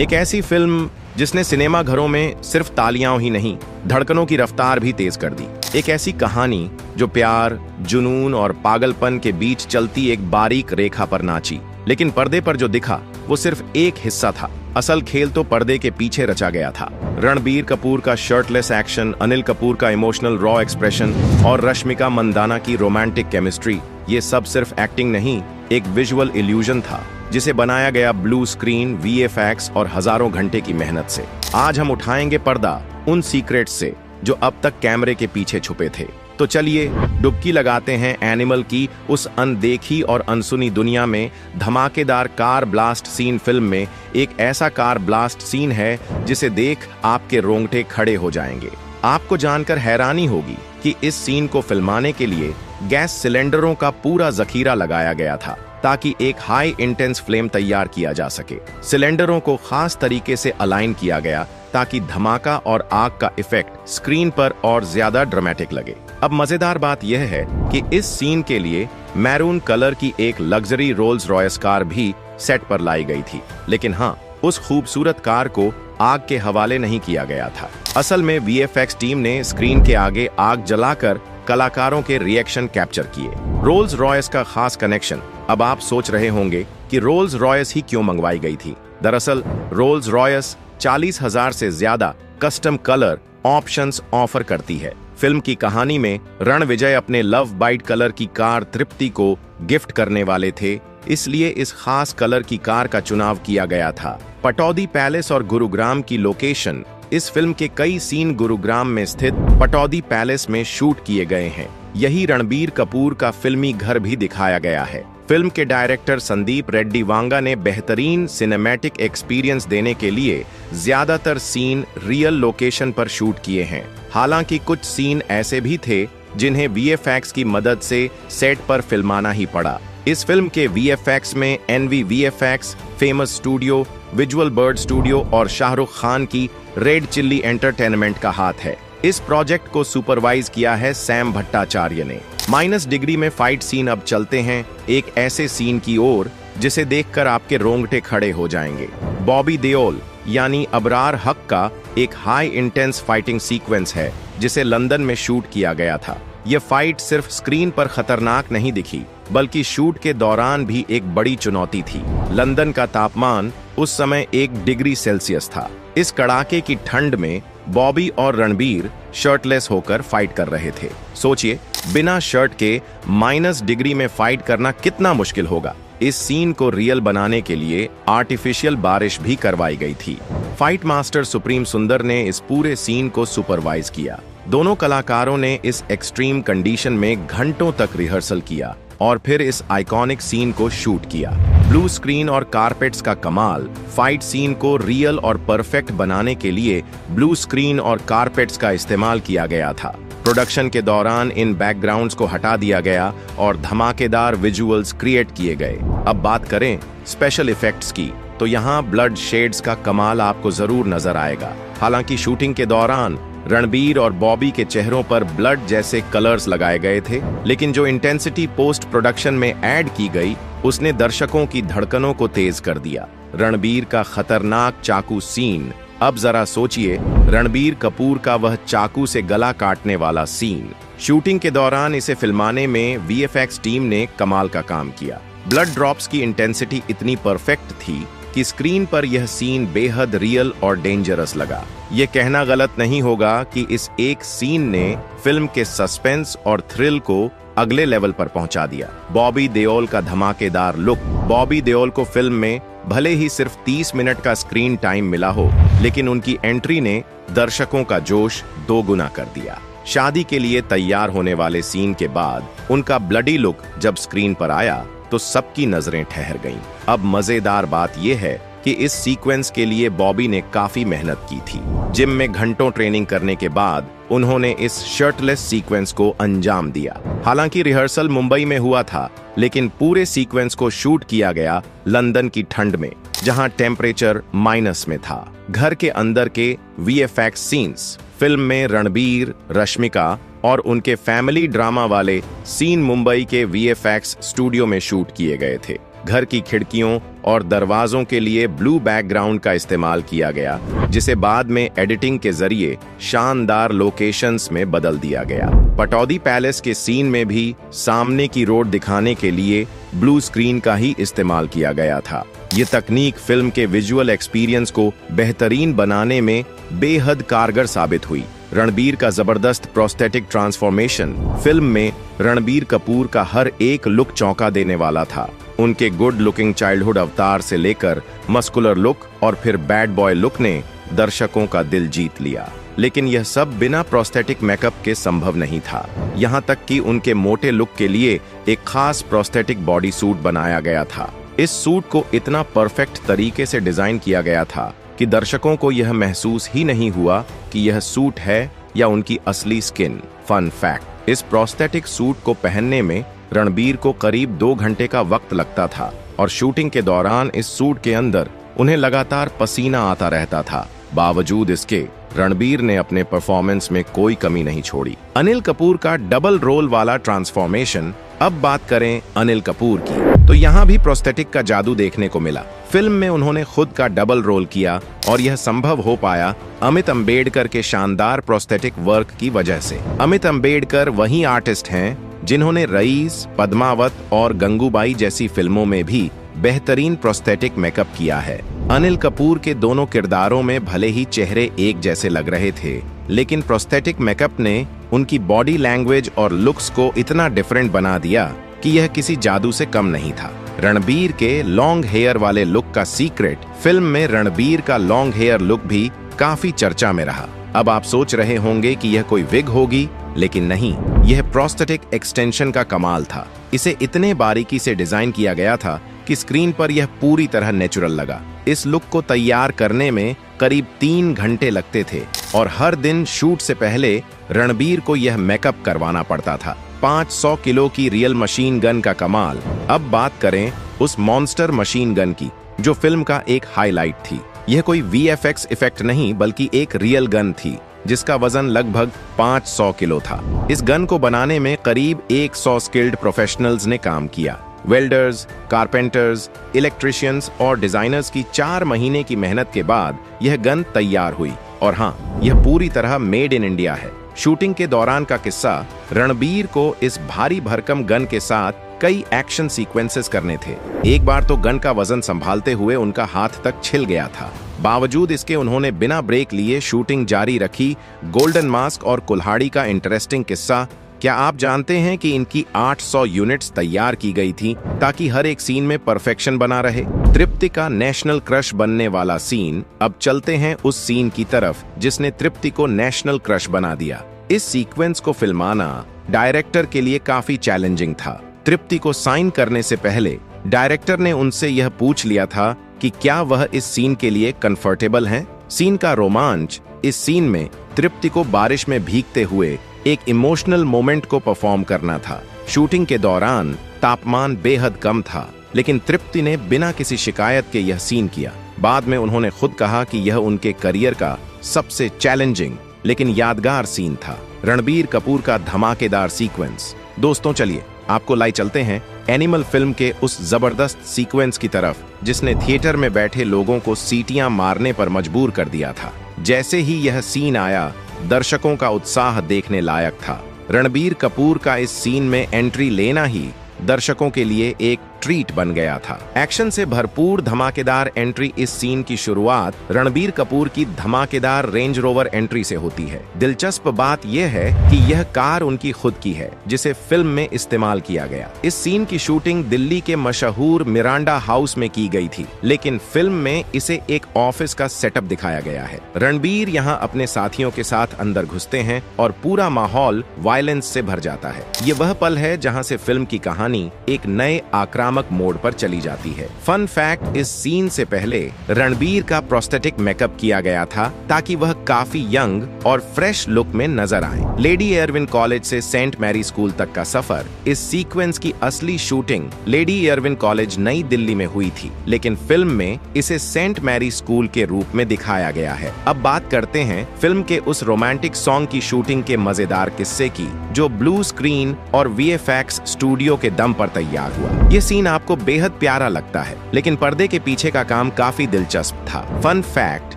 एक ऐसी फिल्म जिसने सिनेमा घरों में सिर्फ तालियां ही नहीं, धड़कनों की रफ्तार भी तेज कर दी। एक ऐसी कहानी जो प्यार, जुनून और पागलपन के बीच चलती एक बारीक रेखा पर नाची, लेकिन पर्दे पर जो दिखा वो सिर्फ एक हिस्सा था। असल खेल तो पर्दे के पीछे रचा गया था। रणबीर कपूर का शर्टलेस एक्शन, अनिल कपूर का इमोशनल रॉ एक्सप्रेशन और रश्मिका मंदाना की रोमांटिक केमिस्ट्री, ये सब सिर्फ एक्टिंग नहीं, एक विजुअल इल्यूजन था जिसे बनाया गया ब्लू स्क्रीन, वीएफएक्स और हजारों घंटे की मेहनत से। आज हम उठाएंगे पर्दा उन सीक्रेट्स से जो अब तक कैमरे के पीछे छुपे थे। तो चलिए डुबकी लगाते हैं एनिमल की उस अनदेखी और अनसुनी दुनिया में। धमाकेदार कार ब्लास्ट सीन फिल्म में एक ऐसा कार ब्लास्ट सीन है जिसे देख आपके रोंगटे खड़े हो जाएंगे। आपको जानकर हैरानी होगी कि इस सीन को फिल्माने के लिए गैस सिलेंडरों का पूरा जखीरा लगाया गया था ताकि एक हाई इंटेंस फ्लेम तैयार किया जा सके। सिलेंडरों को खास तरीके से अलाइन किया गया ताकि धमाका और आग का इफेक्ट स्क्रीन पर और ज्यादा ड्रामेटिक लगे। अब मजेदार बात यह है कि इस सीन के लिए मैरून कलर की एक लग्जरी रोल्स रॉयस कार भी सेट पर लाई गई थी, लेकिन हाँ, उस खूबसूरत कार को आग के हवाले नहीं किया गया था। असल में वीएफएक्स टीम ने स्क्रीन के आगे आग जलाकर कलाकारों के रिएक्शन कैप्चर किए। रोल्स रॉयस का खास कनेक्शन। अब आप सोच रहे होंगे कि रोल्स रॉयस ही क्यों मंगवाई गई थी। दरअसल रोल्स रॉयस 40,000 से ज्यादा कस्टम कलर ऑप्शंस ऑफर करती है। फिल्म की कहानी में रणविजय अपने लव बाइट कलर की कार तृप्ति को गिफ्ट करने वाले थे, इसलिए इस खास कलर की कार का चुनाव किया गया था। पटौदी पैलेस और गुरुग्राम की लोकेशन। इस फिल्म के कई सीन गुरुग्राम में स्थित पटौदी पैलेस में शूट किए गए हैं। यही रणबीर कपूर का फिल्मी घर भी दिखाया गया है। फिल्म के डायरेक्टर संदीप रेड्डी वांगा ने बेहतरीन सिनेमैटिक एक्सपीरियंस देने के लिए ज्यादातर सीन रियल लोकेशन पर शूट किए हैं। हालांकि कुछ सीन ऐसे भी थे जिन्हें वीएफएक्स की मदद से सेट पर फिल्माना ही पड़ा। इस फिल्म के वीएफएक्स में NV VFX, famous studio, visual bird studio और शाहरुख खान की रेड चिल्ली एंटरटेनमेंट का हाथ है। इस प्रोजेक्ट को सुपरवाइज किया है सैम भट्टाचार्य ने। -डिग्री में फाइट सीन। अब चलते हैं एक ऐसे सीन की ओर जिसे देखकर आपके रोंगटे खड़े हो जाएंगे। बॉबी देओल यानी अबरार हक का एक हाई इंटेंस फाइटिंग सीक्वेंस है जिसे लंदन में शूट किया गया था। यह फाइट सिर्फ स्क्रीन पर खतरनाक नहीं दिखी, बल्कि शूट के दौरान भी एक बड़ी चुनौती थी। लंदन का तापमान उस समय 1 डिग्री सेल्सियस था। इस कड़ाके की ठंड में बॉबी और रणबीर शर्टलेस होकर फाइट कर रहे थे। सोचिए, बिना शर्ट के -डिग्री में फाइट करना कितना मुश्किल होगा। इस सीन को रियल बनाने के लिए आर्टिफिशियल बारिश भी करवाई गई थी। फाइट मास्टर सुप्रीम सुंदर ने इस पूरे सीन को सुपरवाइज किया। दोनों कलाकारों ने इस एक्सट्रीम कंडीशन में घंटों तक रिहर्सल किया और फिर इस आइकॉनिक सीन को शूट किया। ब्लू स्क्रीन और कारपेट्स का कमाल। फाइट सीन को रियल और परफेक्ट बनाने के लिए ब्लू स्क्रीन और कारपेट्स का इस्तेमाल किया गया था। प्रोडक्शन के दौरान इन बैकग्राउंड्स को हटा दिया गया और धमाकेदार विजुअल्स क्रिएट किए गए। अब बात करें स्पेशल इफेक्ट्स की, तो यहाँ ब्लड शेड्स का कमाल आपको जरूर नजर आएगा। हालांकि शूटिंग के दौरान रणबीर और बॉबी के चेहरों पर ब्लड जैसे कलर्स लगाए गए थे, लेकिन जो इंटेंसिटी पोस्ट प्रोडक्शन में ऐड की गई उसने दर्शकों की धड़कनों को तेज कर दिया। रणबीर का खतरनाक चाकू सीन। अब जरा सोचिए रणबीर कपूर का वह चाकू से गला काटने वाला सीन। शूटिंग के दौरान इसे फिल्माने में वीएफएक्स टीम ने कमाल का काम किया। ब्लड ड्रॉप्स की इंटेंसिटी इतनी परफेक्ट थी कि स्क्रीन पर यह सीन बेहद रियल और डेंजरस लगा। यह कहना गलत नहीं होगा कि इस एक सीन ने फिल्म के सस्पेंस और थ्रिल को अगले लेवल पर पहुंचा दिया। बॉबी देओल का धमाकेदार लुक। बॉबी देओल को फिल्म में भले ही सिर्फ 30 मिनट का स्क्रीन टाइम मिला हो, लेकिन उनकी एंट्री ने दर्शकों का जोश 2 गुना कर दिया। शादी के लिए तैयार होने वाले सीन के बाद उनका ब्लडी लुक जब स्क्रीन पर आया तो सबकी नजरें ठहर गईं। अब मजेदार बात यह है कि इस सीक्वेंस के लिए बॉबी ने काफी मेहनत की थी। जिम में घंटों ट्रेनिंग करने के बाद उन्होंने इस शर्टलेस सीक्वेंस को अंजाम दिया। हालांकि रिहर्सल मुंबई में हुआ था, लेकिन पूरे सीक्वेंस को शूट किया गया लंदन की ठंड में, जहां टेम्परेचर माइनस में था। घर के अंदर के वीएफएक्स सीन्स, फिल्म में रणबीर, रश्मिका और उनके फैमिली ड्रामा वाले सीन मुंबई के वीएफएक्स स्टूडियो में शूट किए गए थे। घर की खिड़कियों और दरवाजों के लिए ब्लू बैकग्राउंड का इस्तेमाल किया गया, जिसे बाद में एडिटिंग के जरिए शानदार लोकेशंस में बदल दिया गया। पटौदी पैलेस के सीन में भी सामने की रोड दिखाने के लिए ब्लू स्क्रीन का ही इस्तेमाल किया गया था। ये तकनीक फिल्म के विजुअल एक्सपीरियंस को बेहतरीन बनाने में बेहद कारगर साबित हुई। रणबीर का जबरदस्त प्रोस्थेटिक ट्रांसफॉर्मेशन। फिल्म में रणबीर कपूर का हर एक लुक चौंका देने वाला था। उनके गुड लुकिंग चाइल्डहुड अवतार से लेकर मस्कुलर लुक और फिर बैड बॉय लुक ने दर्शकों का दिल जीत लिया। लेकिन यह सब बिना प्रोस्थेटिक मेकअप के संभव नहीं था। यहाँ तक कि उनके मोटे लुक के लिए एक खास प्रोस्थेटिक बॉडी सूट बनाया गया था। इस सूट को इतना परफेक्ट तरीके से डिजाइन किया गया था कि दर्शकों को यह महसूस ही नहीं हुआ कि यह सूट है या उनकी असली स्किन। फन फैक्ट, इस प्रोस्थेटिक सूट को पहनने में रणबीर को करीब 2 घंटे का वक्त लगता था और शूटिंग के दौरान इस सूट के अंदर उन्हें लगातार पसीना आता रहता था। बावजूद इसके रणबीर ने अपने परफॉर्मेंस में कोई कमी नहीं छोड़ी। अनिल कपूर का डबल रोल वाला ट्रांसफॉर्मेशन। अब बात करें अनिल कपूर की, तो यहाँ भी प्रोस्थेटिक का जादू देखने को मिला। फिल्म में उन्होंने खुद का डबल रोल किया और यह संभव हो पाया अमित अंबेडकर के शानदार प्रोस्थेटिक वर्क की वजह से। अमित अंबेडकर वही आर्टिस्ट हैं जिन्होंने रईस, पद्मावत और गंगूबाई जैसी फिल्मों में भी बेहतरीन प्रोस्थेटिक मेकअप किया है। अनिल कपूर के दोनों किरदारों में भले ही चेहरे एक जैसे लग रहे थे, लेकिन प्रोस्थेटिक मेकअप ने उनकी बॉडी लैंग्वेज और लुक्स को इतना डिफरेंट बना दिया कि यह किसी जादू से कम नहीं था। रणबीर के लॉन्ग हेयर वाले लुक का सीक्रेट। फिल्म में रणबीर का लॉन्ग हेयर लुक भी काफी चर्चा में रहा। अब आप सोच रहे होंगे कि यह कोई विग होगी, लेकिन नहीं, यह प्रोस्थेटिक एक्सटेंशन का कमाल था। इसे इतने बारीकी से डिजाइन किया गया था कि स्क्रीन पर यह पूरी तरह नेचुरल लगा। इस लुक को तैयार करने में करीब 3 घंटे लगते थे और हर दिन शूट से पहले रणबीर को यह मेकअप करवाना पड़ता था। 500 किलो की रियल मशीन गन का कमाल। अब बात करें उस मॉन्स्टर मशीन गन की, जो फिल्म का एक हाईलाइट थी। यह कोई VFX इफेक्ट नहीं, बल्कि एक रियल गन थी जिसका वजन लगभग 500 किलो था। इस गन को बनाने में करीब 100 स्किल्ड प्रोफेशनल्स ने काम किया। वेल्डर्स, कारपेंटर्स, इलेक्ट्रिशियंस और डिजाइनर्स की 4 महीने की मेहनत के बाद यह गन तैयार हुई। और हाँ, यह पूरी तरह मेड इन इंडिया है। शूटिंग के दौरान का किस्सा, रणबीर को इस भारी भरकम गन के साथ कई एक्शन सीक्वेंसेस करने थे। एक बार तो गन का वजन संभालते हुए उनका हाथ तक छिल गया था। बावजूद इसके उन्होंने बिना ब्रेक लिए शूटिंग जारी रखी। गोल्डन मास्क और कुल्हाड़ी का इंटरेस्टिंग किस्सा। क्या आप जानते हैं कि इनकी 800 यूनिट्स तैयार की गई थी ताकि हर एक सीन में परफेक्शन बना रहे। तृप्ति का नेशनल क्रश बनने वाला सीन। अब चलते हैं उस सीन की तरफ जिसने तृप्ति को नेशनल क्रश बना दिया। इस सीक्वेंस को फिल्माना डायरेक्टर के लिए काफी चैलेंजिंग था। तृप्ति को साइन करने से पहले डायरेक्टर ने उनसे यह पूछ लिया था कि क्या वह इस सीन के लिए कंफर्टेबल हैं। सीन का रोमांच। इस सीन में तृप्ति को बारिश में भीगते हुए एक इमोशनल मोमेंट को परफॉर्म करना था। शूटिंग के दौरान तापमान बेहद कम था, लेकिन तृप्ति ने बिना किसी शिकायत के यह सीन किया। बाद में उन्होंने खुद कहा कि यह उनके करियर का सबसे चैलेंजिंग लेकिन यादगार सीन था। रणबीर कपूर का धमाकेदार सीक्वेंस। दोस्तों, चलिए आपको लाई चलते हैं एनिमल फिल्म के उस जबरदस्त सीक्वेंस की तरफ जिसने थिएटर में बैठे लोगों को सीटियां मारने पर मजबूर कर दिया था। जैसे ही यह सीन आया, दर्शकों का उत्साह देखने लायक था। रणबीर कपूर का इस सीन में एंट्री लेना ही दर्शकों के लिए एक ट्रीट बन गया था। एक्शन से भरपूर धमाकेदार एंट्री। इस सीन की शुरुआत रणबीर कपूर की धमाकेदार रेंज रोवर एंट्री से होती है। दिलचस्प बात यह है कि यह कार उनकी खुद की है जिसे फिल्म में इस्तेमाल किया गया। इस सीन की शूटिंग दिल्ली के मशहूर मिरांडा हाउस में की गई थी, लेकिन फिल्म में इसे एक ऑफिस का सेटअप दिखाया गया है। रणबीर यहाँ अपने साथियों के साथ अंदर घुसते हैं और पूरा माहौल वायलेंस से भर जाता है। ये वह पल है जहाँ से फिल्म की कहानी एक नए आक्रामक मोड पर चली जाती है। फन फैक्ट, इस सीन से पहले रणबीर का प्रोस्थेटिक मेकअप किया गया था ताकि वह काफी यंग और फ्रेश लुक में नजर आए। लेडी एयरविन कॉलेज से सेंट मैरी स्कूल तक का सफर। इस सीक्वेंस की असली शूटिंग लेडी एयरविन कॉलेज नई दिल्ली में हुई थी, लेकिन फिल्म में इसे सेंट मैरी स्कूल के रूप में दिखाया गया है। अब बात करते हैं फिल्म के उस रोमांटिक सॉन्ग की शूटिंग के मजेदार किस्से की, जो ब्लू स्क्रीन और VFX स्टूडियो के दम पर तैयार हुआ। ये सीन सीन आपको बेहद प्यारा लगता है, लेकिन पर्दे के पीछे का काम काफी दिलचस्प था। फन फैक्ट,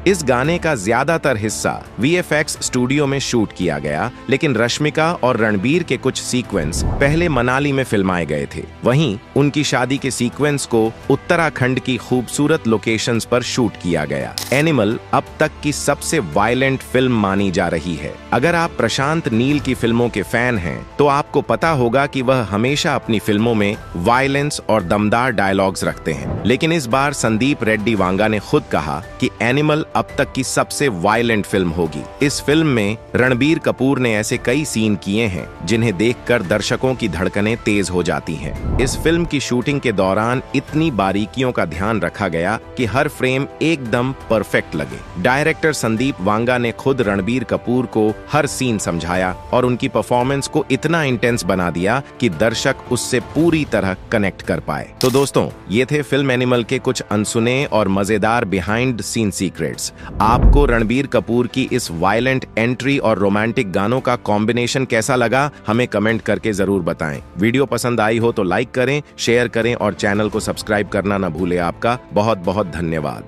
इस गाने का ज्यादातर हिस्सा VFX स्टूडियो में शूट किया गया, लेकिन रश्मिका और रणबीर के कुछ सीक्वेंस पहले मनाली में फिल्माए गए थे। वहीं उनकी शादी के सीक्वेंस को उत्तराखंड की खूबसूरत लोकेशंस पर शूट किया गया। एनिमल अब तक की सबसे वायलेंट फिल्म मानी जा रही है। अगर आप प्रशांत नील की फिल्मों के फैन हैं, तो आपको पता होगा कि वह हमेशा अपनी फिल्मों में वायलेंस और दमदार डायलॉग्स रखते हैं। लेकिन इस बार संदीप रेड्डी वांगा ने खुद कहा कि एनिमल अब तक की सबसे वायलेंट फिल्म होगी। इस फिल्म में रणबीर कपूर ने ऐसे कई सीन किए हैं जिन्हें देखकर दर्शकों की धड़कनें तेज हो जाती हैं। इस फिल्म की शूटिंग के दौरान इतनी बारीकियों का ध्यान रखा गया कि हर फ्रेम एकदम परफेक्ट लगे। डायरेक्टर संदीप वांगा ने खुद रणबीर कपूर को हर सीन समझाया और उनकी परफॉर्मेंस को इतना इंटेंस बना दिया कि दर्शक उससे पूरी तरह कनेक्ट कर पाए। तो दोस्तों, ये थे फिल्म एनिमल के कुछ अनसुने और मजेदार बिहाइंड सीन सीक्रेट्स। आपको रणबीर कपूर की इस वायलेंट एंट्री और रोमांटिक गानों का कॉम्बिनेशन कैसा लगा, हमें कमेंट करके जरूर बताएं। वीडियो पसंद आई हो तो लाइक करें, शेयर करें और चैनल को सब्सक्राइब करना ना भूलें। आपका बहुत बहुत धन्यवाद।